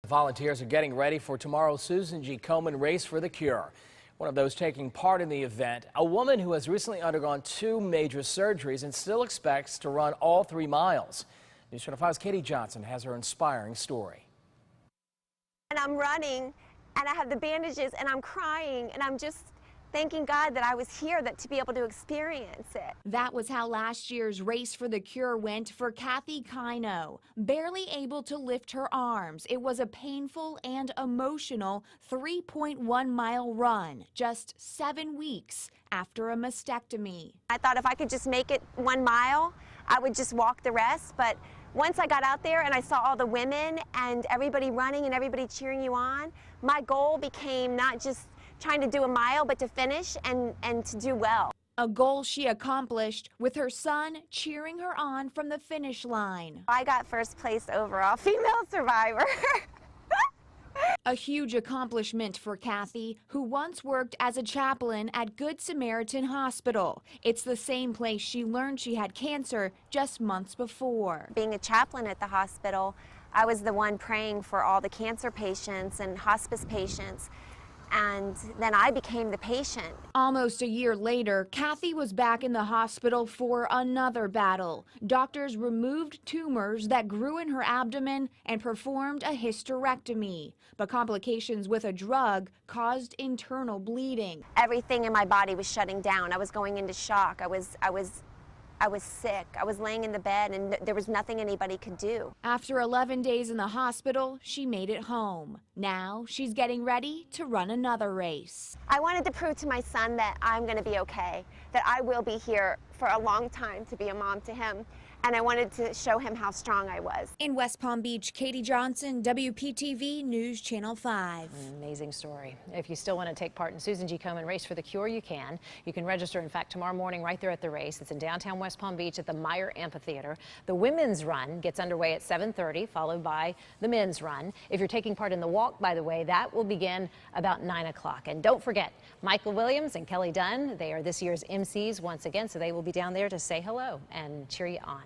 Volunteers are getting ready for tomorrow's Susan G. Komen Race for the Cure. One of those taking part in the event, a woman who has recently undergone 2 major surgeries and still expects to run all 3 miles. NewsChannel 5's Katie Johnson has her inspiring story. And I'm running, and I have the bandages, and I'm crying, and I'm just thanking God that I was here, that to be able to experience it. That was how last year's Race for the Cure went for Kathy Kino. Barely able to lift her arms, it was a painful and emotional 3.1-mile run just 7 weeks after a mastectomy. I thought if I could just make it 1 mile, I would just walk the rest, but once I got out there and I saw all the women and everybody running and everybody cheering you on, my goal became not just trying to do a mile, but to finish and to do well. A goal she accomplished with her son cheering her on from the finish line. I got first place overall female survivor. A huge accomplishment for Kathy, who once worked as a chaplain at Good Samaritan Hospital. It's the same place she learned she had cancer just months before. Being a chaplain at the hospital, I was the one praying for all the cancer patients and hospice patients. And then I became the patient. Almost a year later, Kathy was back in the hospital for another battle. Doctors removed tumors that grew in her abdomen and performed a hysterectomy. But complications with a drug caused internal bleeding. Everything in my body was shutting down. I was going into shock. I was sick. I was laying in the bed and there was nothing anybody could do. After 11 days in the hospital, she made it home. Now she's getting ready to run another race. I wanted to prove to my son that I'm going to be okay, that I will be here for a long time to be a mom to him. And I wanted to show him how strong I was. In West Palm Beach, Katie Johnson, WPTV News Channel 5. Amazing story. If you still want to take part in Susan G. Komen Race for the Cure, you can. You can register, in fact, tomorrow morning right there at the race. It's in downtown West Palm Beach at the Meyer Amphitheater. The women's run gets underway at 7:30, followed by the men's run. If you're taking part in the walk, by the way, that will begin about 9 o'clock. And don't forget, Michael Williams and Kelly Dunn, they are this year's MCs once again, so they will be down there to say hello and cheer you on.